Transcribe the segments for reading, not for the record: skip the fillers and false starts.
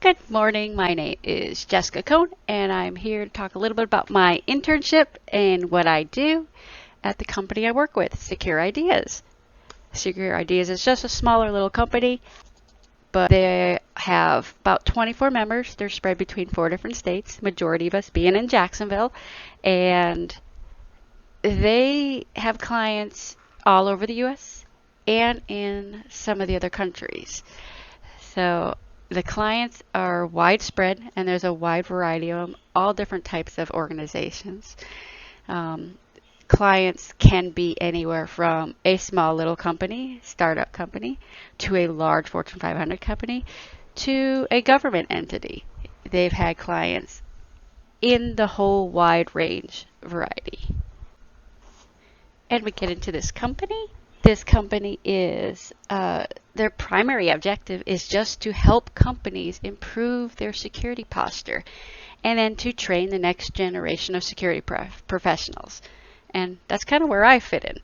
Good morning. My name is Jessica Cohn, and I'm here to talk a little bit about my internship and what I do at the company I work with, Secure Ideas. Secure Ideas is just a smaller little company, but they have about 24 members. They're spread between 4 different states, majority of us being in Jacksonville, and they have clients all over the U.S. and in some of the other countries. So the clients are widespread, and there's a wide variety of them, all different types of organizations. Clients can be anywhere from a small little company, startup company, to a large Fortune 500 company, to a government entity. They've had clients in the whole wide range variety. And we get into this company. This company is, their primary objective is just to help companies improve their security posture and then to train the next generation of security professionals. And that's kind of where I fit in.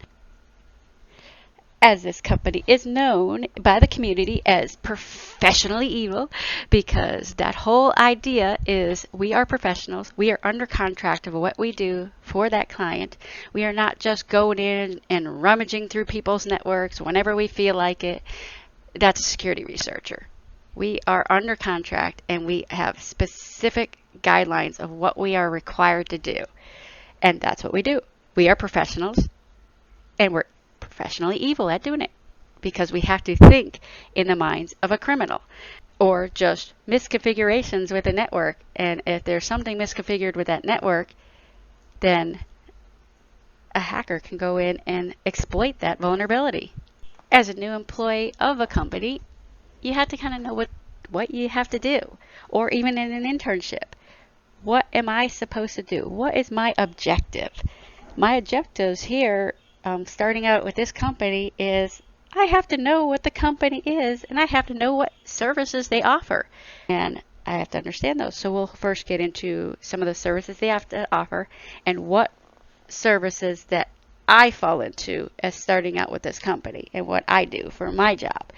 As this company is known by the community as professionally evil, because that whole idea is we are professionals. We are under contract of what we do for that client. We are not just going in and rummaging through people's networks whenever we feel like it. That's a security researcher. We are under contract and we have specific guidelines of what we are required to do. And that's what we do. We are professionals, and we're professionally evil at doing it because we have to think in the minds of a criminal or just misconfigurations with a network. And if there's something misconfigured with that network, then a hacker can go in and exploit that vulnerability. As a new employee of a company, you have to kind of know what you have to do, or even in an internship. What am I supposed to do? What is my objective? My objectives here, starting out with this company, is I have to know what the company is, and I have to know what services they offer. And I have to understand those. So we'll first get into some of the services they have to offer and what services that I fall into as starting out with this company and what I do for my job.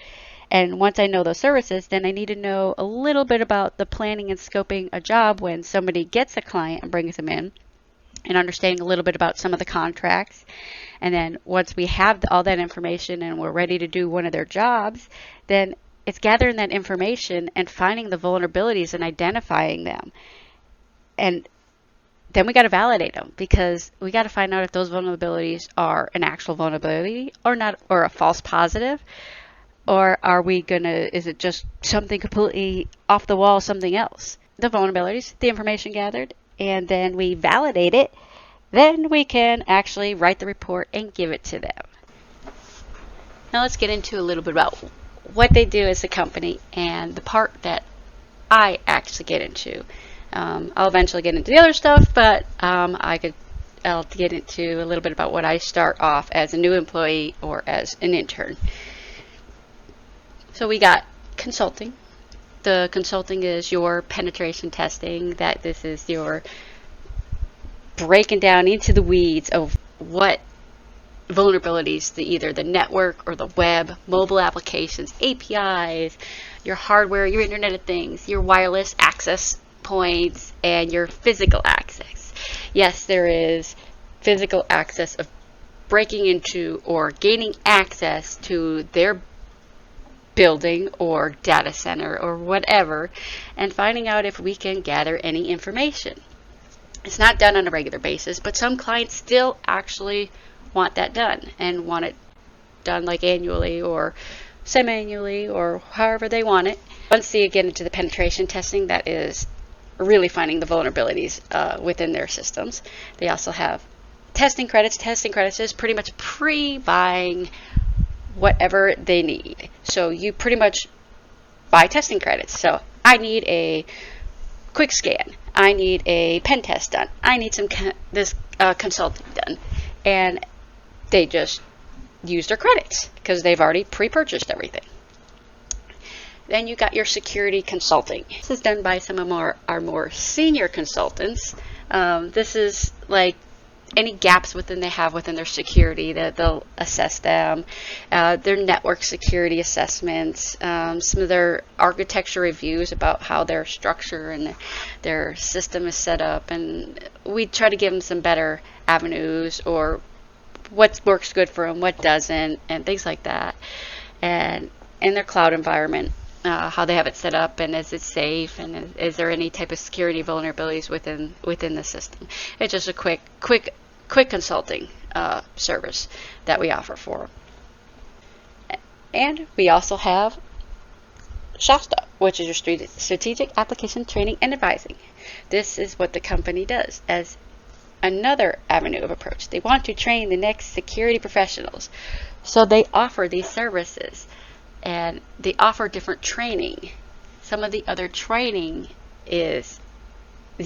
And once I know those services, then I need to know a little bit about the planning and scoping a job when somebody gets a client and brings them in, and understanding a little bit about some of the contracts. And then once we have all that information and we're ready to do one of their jobs, then it's gathering that information and finding the vulnerabilities and identifying them. And then we got to validate them, because we got to find out if those vulnerabilities are an actual vulnerability or not, or a false positive, or is it just something completely off the wall, something else? The vulnerabilities, the information gathered, and then we validate it, then we can actually write the report and give it to them. Now let's get into a little bit about what they do as a company and the part that I actually get into. I'll eventually get into the other stuff, but I'll get into a little bit about what I start off as a new employee or as an intern. So we got consulting. The consulting is your penetration testing, that this is your breaking down into the weeds of what vulnerabilities either the network or the web, mobile applications, APIs, your hardware, your Internet of Things, your wireless access points, and your physical access. Yes, there is physical access of breaking into or gaining access to their building or data center or whatever, and finding out if we can gather any information. It's not done on a regular basis, but some clients still actually want that done and want it done like annually or semi-annually or however they want it. Once they get into the penetration testing, that is really finding the vulnerabilities within their systems. They also have testing credits. Testing credits is pretty much pre-buying whatever they need. So you pretty much buy testing credits. So I need a quick scan. I need a pen test done. I need this consulting done. And they just use their credits because they've already pre-purchased everything. Then you got your security consulting. This is done by some of our more senior consultants. This is like any gaps within their security, that they'll assess them, their network security assessments, some of their architecture reviews about how their structure and their system is set up, and we try to give them some better avenues or what works good for them, what doesn't, and things like that. And in their cloud environment, how they have it set up, and is it safe, and is there any type of security vulnerabilities within the system. It's just a quick consulting service that we offer for them. And we also have SHASTA, which is your Strategic Application Training and Advising. This is what the company does as another avenue of approach. They want to train the next security professionals, so they offer these services. And they offer different training. Some of the other training is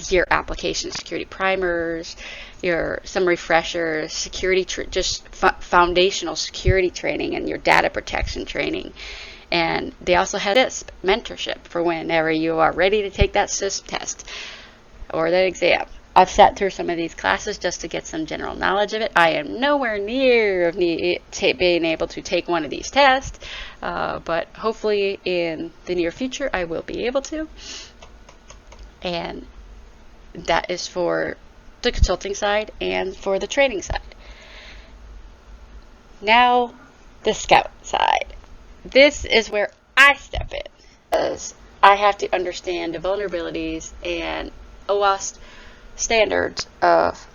your application security primers, some refreshers, security, just foundational security training, and your data protection training. And they also have this mentorship for whenever you are ready to take that CISP test or the exam. I've sat through some of these classes just to get some general knowledge of it. I am nowhere near of being able to take one of these tests, but hopefully in the near future I will be able to. And that is for the consulting side and for the training side. Now, the scout side. This is where I step in, because I have to understand the vulnerabilities and OWASP standards of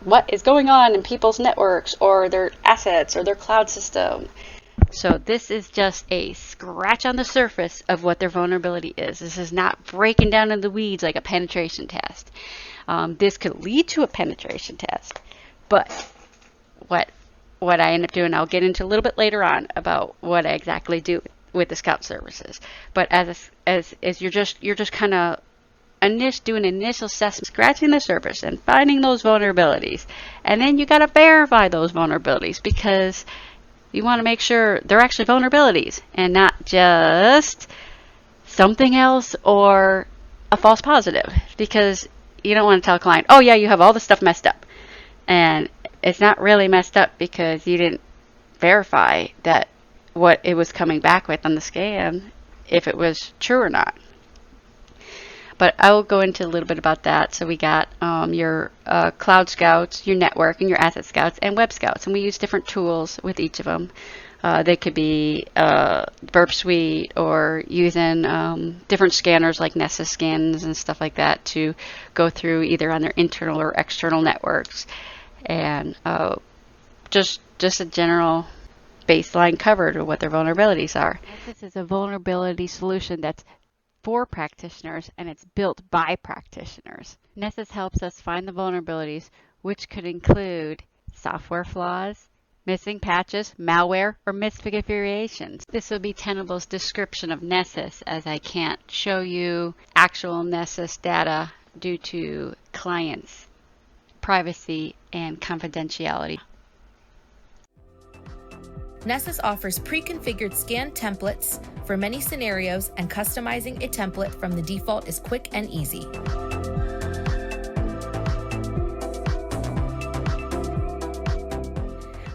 what is going on in people's networks or their assets or their cloud system. So this is just a scratch on the surface of what their vulnerability is. This is not breaking down in the weeds like a penetration test. This could lead to a penetration test, but what I end up doing, I'll get into a little bit later on about what I exactly do with the scout services. But as you're just kind of doing initial assessment, scratching the surface and finding those vulnerabilities, and then you got to verify those vulnerabilities, because you want to make sure they're actually vulnerabilities and not just something else or a false positive, because you don't want to tell a client, oh yeah, you have all this stuff messed up, and it's not really messed up because you didn't verify that what it was coming back with on the scan, if it was true or not. But I will go into a little bit about that. So we got your cloud scouts, your network, and your asset scouts, and web scouts. And we use different tools with each of them. They could be Burp Suite, or using different scanners like Nessus scans and stuff like that to go through either on their internal or external networks. And just a general baseline covered of what their vulnerabilities are. This is a vulnerability solution that's for practitioners, and it's built by practitioners. Nessus helps us find the vulnerabilities, which could include software flaws, missing patches, malware, or misconfigurations. This will be Tenable's description of Nessus, as I can't show you actual Nessus data due to clients' privacy and confidentiality. Nessus offers pre-configured scan templates for many scenarios, and customizing a template from the default is quick and easy.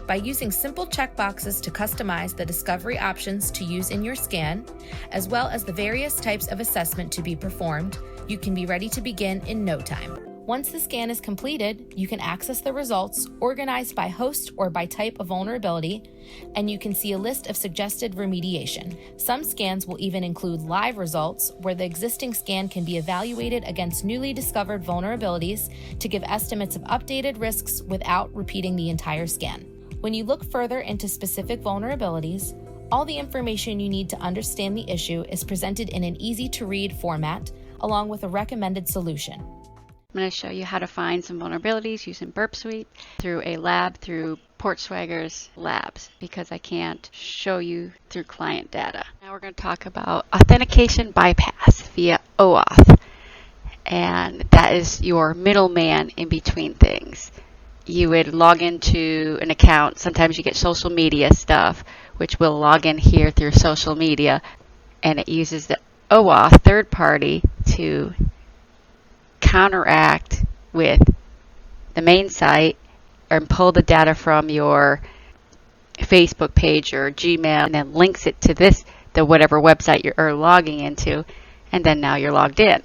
By using simple checkboxes to customize the discovery options to use in your scan, as well as the various types of assessment to be performed, you can be ready to begin in no time. Once the scan is completed, you can access the results organized by host or by type of vulnerability, and you can see a list of suggested remediation. Some scans will even include live results, where the existing scan can be evaluated against newly discovered vulnerabilities to give estimates of updated risks without repeating the entire scan. When you look further into specific vulnerabilities, all the information you need to understand the issue is presented in an easy-to-read format, along with a recommended solution. I'm going to show you how to find some vulnerabilities using Burp Suite through a lab through Portswagger's labs, because I can't show you through client data. Now we're going to talk about authentication bypass via OAuth, and that is your middleman in between things. You would log into an account. Sometimes you get social media stuff, which will log in here through social media, and it uses the OAuth third party to counteract with the main site and pull the data from your Facebook page or Gmail and then links it to the whatever website you're logging into, and then now you're logged in.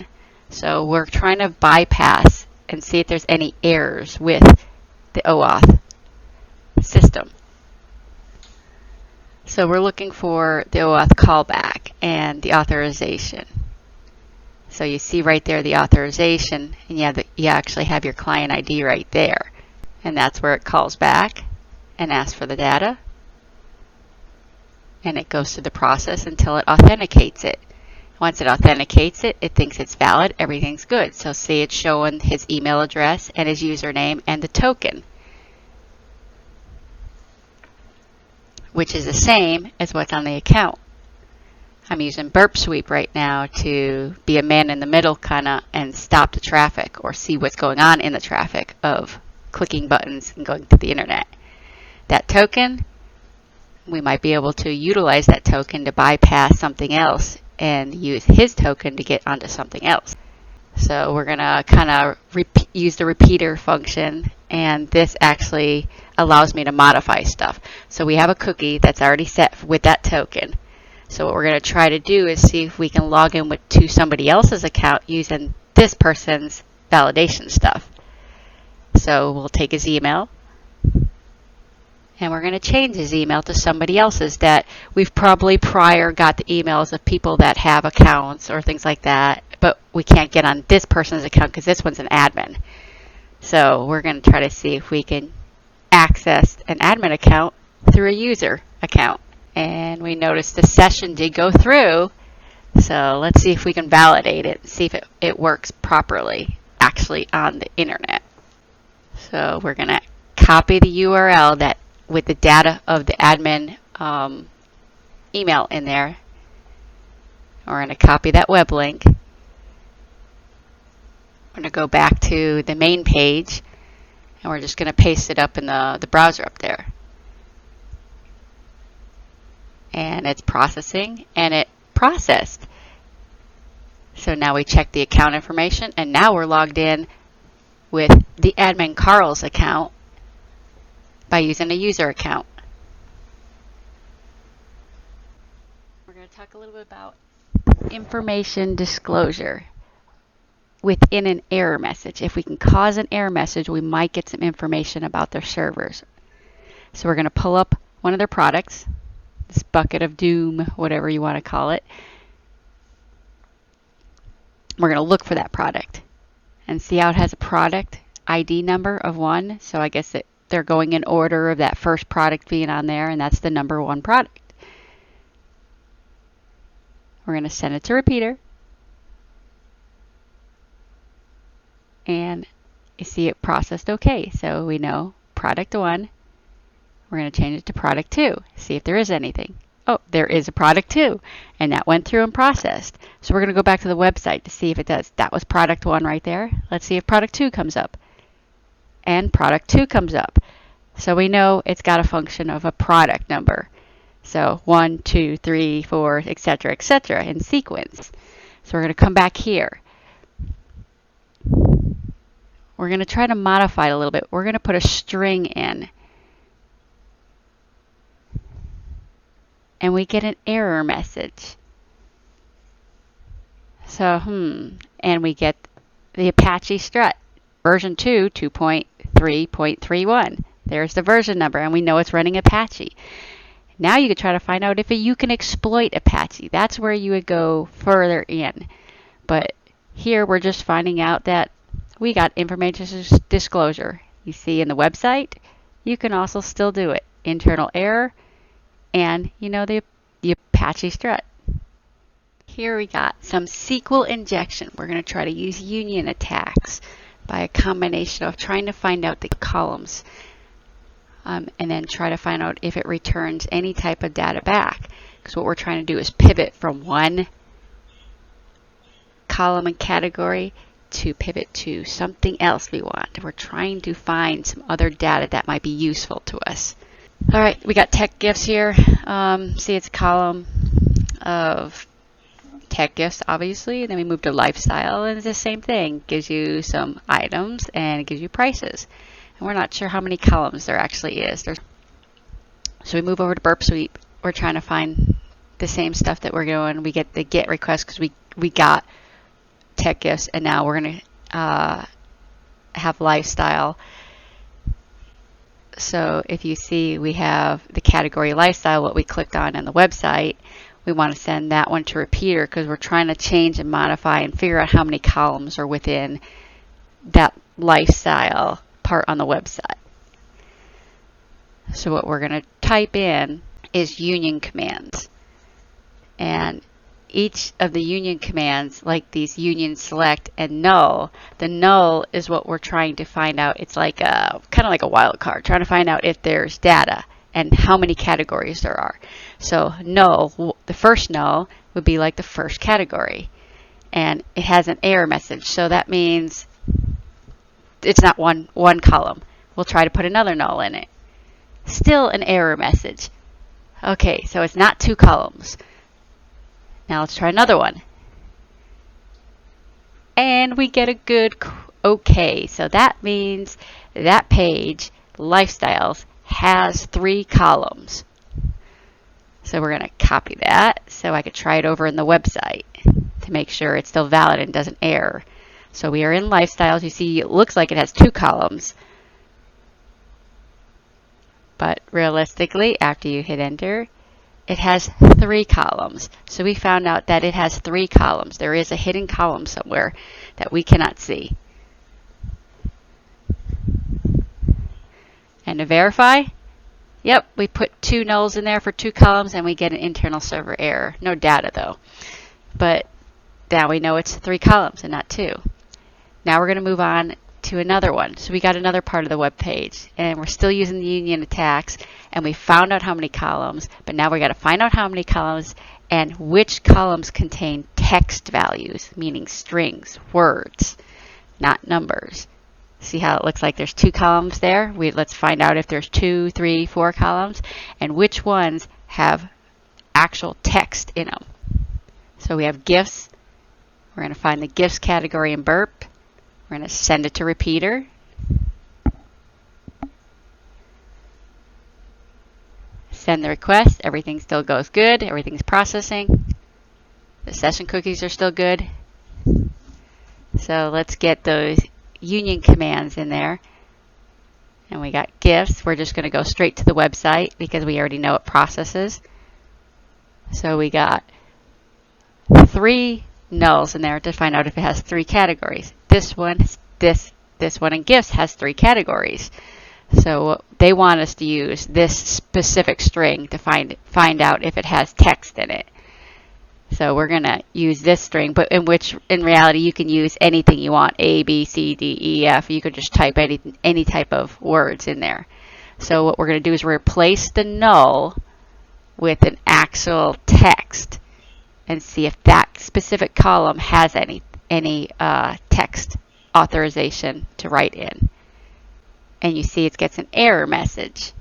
So we're trying to bypass and see if there's any errors with the OAuth system. So we're looking for the OAuth callback and the authorization. So you see right there the authorization, and you actually have your client ID right there. And that's where it calls back and asks for the data. And it goes through the process until it authenticates it. Once it authenticates it, it thinks it's valid, everything's good. So see, it's showing his email address and his username and the token, which is the same as what's on the account. I'm using Burp Sweep right now to be a man in the middle and stop the traffic or see what's going on in the traffic of clicking buttons and going to the internet. That token, we might be able to utilize that token to bypass something else and use his token to get onto something else. So we're going to use the repeater function, and this actually allows me to modify stuff. So we have a cookie that's already set with that token. So what we're going to try to do is see if we can log in to somebody else's account using this person's validation stuff. So we'll take his email, and we're going to change his email to somebody else's that we've probably prior got the emails of people that have accounts or things like that, but we can't get on this person's account because this one's an admin. So we're going to try to see if we can access an admin account through a user account. And we noticed the session did go through, so let's see if we can validate it and see if it works properly actually on the internet. So we're going to copy the URL that with the data of the admin email in there. We're going to copy that web link. We're going to go back to the main page, and we're just going to paste it up in the browser up there. And it's processing, and it processed. So now we check the account information, and now we're logged in with the admin Carl's account by using a user account. We're going to talk a little bit about information disclosure within an error message. If we can cause an error message, we might get some information about their servers. So we're going to pull up one of their products, this bucket of doom, whatever you want to call it. We're going to look for that product and see how it has a product ID number of 1. So I guess they're going in order of that first product being on there, and that's the number 1 product. We're going to send it to repeater. And you see it processed okay. So we know product 1. We're going to change it to product 2. See if there is anything. Oh, there is a product 2. And that went through and processed. So we're going to go back to the website to see if it does. That was product 1 right there. Let's see if product 2 comes up. And product 2 comes up. So we know it's got a function of a product number. So 1, 2, 3, 4, etc., etc. in sequence. So we're going to come back here. We're going to try to modify it a little bit. We're going to put a string in. And we get an error message. So, and we get the Apache strut, version 2, 2.3.31. There's the version number, and we know it's running Apache. Now you could try to find out if you can exploit Apache. That's where you would go further in. But here we're just finding out that we got information disclosure. You see in the website, you can also still do it. Internal error, and the Apache strut. Here we got some SQL injection. We're going to try to use union attacks by a combination of trying to find out the columns and then try to find out if it returns any type of data back. Because what we're trying to do is pivot from one column and category to pivot to something else we want. We're trying to find some other data that might be useful to us. All right, we got tech gifts here. See, it's a column of tech gifts, obviously, and then we move to lifestyle, and it's the same thing. Gives you some items and it gives you prices. And we're not sure how many columns there actually is. So we move over to burp sweep. We're trying to find the same stuff that we're doing. We get the get request because we got tech gifts, and now we're going to have lifestyle. So if you see, we have the category lifestyle, what we clicked on the website. We want to send that one to repeater because we're trying to change and modify and figure out how many columns are within that lifestyle part on the website. So what we're going to type in is union commands. And each of the union commands, like these union select and null, the null is what we're trying to find out. It's like kind of like a wild card, trying to find out if there's data and how many categories there are. So null, the first null would be like the first category, and it has an error message. So that means it's not one column. We'll try to put another null in it. Still an error message. Okay, so it's not 2 columns. Now let's try another one. And we get a good okay. So that means that page, lifestyles, has 3 columns. So we're going to copy that so I could try it over in the website to make sure it's still valid and doesn't error. So we are in lifestyles. You see it looks like it has 2 columns. But realistically, after you hit enter, it has 3 columns. So we found out that it has 3 columns. There is a hidden column somewhere that we cannot see. And to verify, yep, we put 2 nulls in there for 2 columns and we get an internal server error. No data though. But now we know it's 3 columns and not 2. Now we're going to move on to another one. So we got another part of the web page, and we're still using the union attacks, and we found out how many columns, but now we got to find out how many columns and which columns contain text values, meaning strings, words, not numbers. See how it looks like there's 2 columns there? Let's find out if there's 2, 3, 4 columns, and which ones have actual text in them. So we have gifts. We're going to find the gifts category in burp. We're going to send it to repeater. Send the request. Everything still goes good. Everything's processing. The session cookies are still good. So let's get those union commands in there. And we got gifts. We're just going to go straight to the website because we already know it processes. So we got 3 nulls in there to find out if it has 3 categories. This one, this one, and gifts has 3 categories. So they want us to use this specific string to find out if it has text in it. So we're going to use this string, but in reality you can use anything you want, A, B, C, D, E, F. You could just type any type of words in there. So what we're going to do is replace the null with an actual text and see if that specific column has any text authorization to write in. And you see it gets an error message.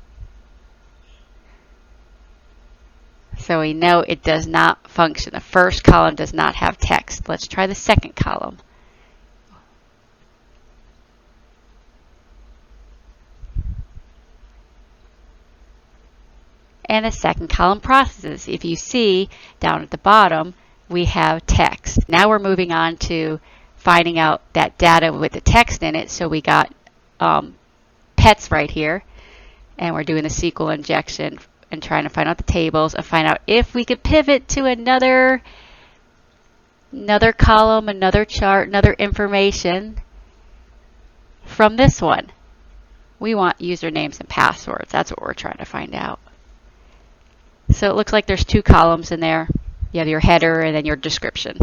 So we know it does not function. The first column does not have text. Let's try the second column. And the second column processes. If you see down at the bottom, we have text. Now we're moving on to finding out that data with the text in it. So we got pets right here, and we're doing the SQL injection and trying to find out the tables and find out if we could pivot to another column, another chart, another information from this one. We want usernames and passwords. That's what we're trying to find out. So it looks like there's 2 columns in there. You have your header and then your description.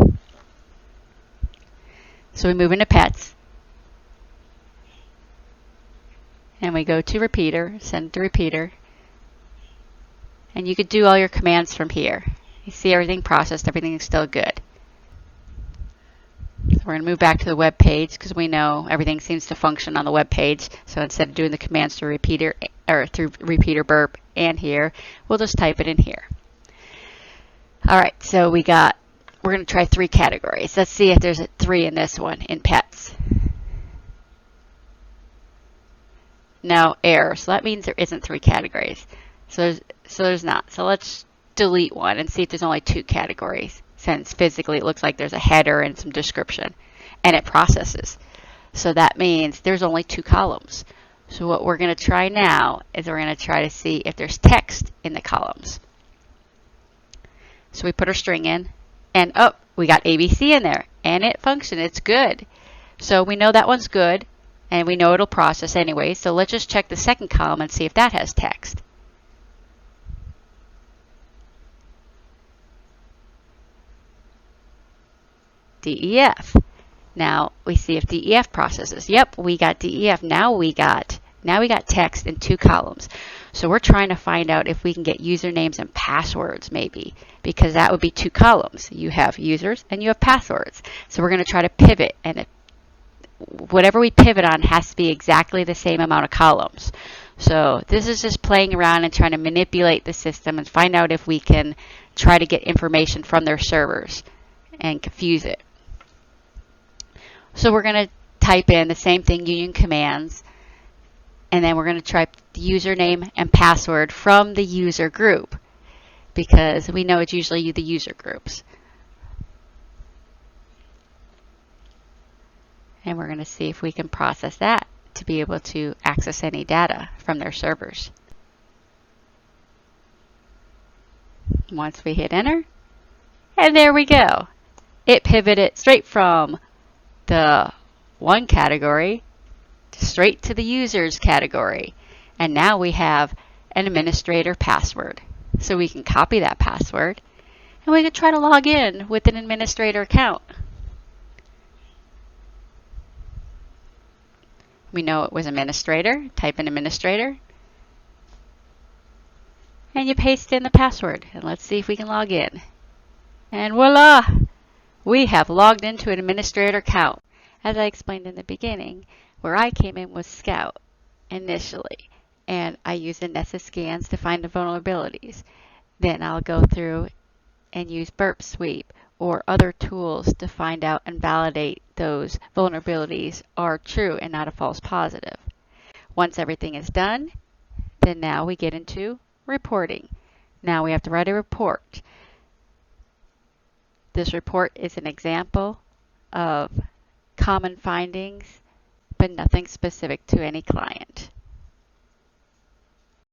So we move into pets. And we go to repeater, send to repeater. And you could do all your commands from here. You see everything processed, everything is still good. So we're going to move back to the web page because we know everything seems to function on the web page. So instead of doing the commands through repeater or through repeater burp and here, we'll just type it in here. All right, so we got we're going to try 3 categories. Let's see if there's a 3 in this one, in pets. No, error. So that means there isn't 3 categories. So there's not. So let's delete one and see if there's only 2 categories, since physically it looks like there's a header and some description, and it processes. So that means there's only 2 columns. So what we're going to try now is we're going to try to see if there's text in the columns. So we put our string in, and oh, we got ABC in there, and it functioned. It's good. So we know that one's good, and we know it'll process anyway. So let's just check the second column and see if that has text. DEF. Now we see if DEF processes. Yep, we got DEF. Now we got text in 2 columns. So we're trying to find out if we can get usernames and passwords, maybe, because that would be 2 columns. You have users and you have passwords. So we're going to try to pivot, and whatever we pivot on has to be exactly the same amount of columns. So this is just playing around and trying to manipulate the system and find out if we can try to get information from their servers and confuse it. So we're going to type in the same thing, union commands, and then we're going to type the username and password from the user group, because we know it's usually the user groups. And we're going to see if we can process that to be able to access any data from their servers. Once we hit enter, and there we go. It pivoted straight from the one category straight to the users category. And now we have an administrator password. So we can copy that password, and we can try to log in with an administrator account. We know it was administrator. Type in administrator, and you paste in the password, and let's see if we can log in. And voila! We have logged into an administrator account. As I explained in the beginning, where I came in was Scout initially, and I used the Nessus scans to find the vulnerabilities. Then I'll go through and use burp sweep or other tools to find out and validate those vulnerabilities are true and not a false positive. Once everything is done, then now we get into reporting. Now we have to write a report. This report is an example of common findings, but nothing specific to any client.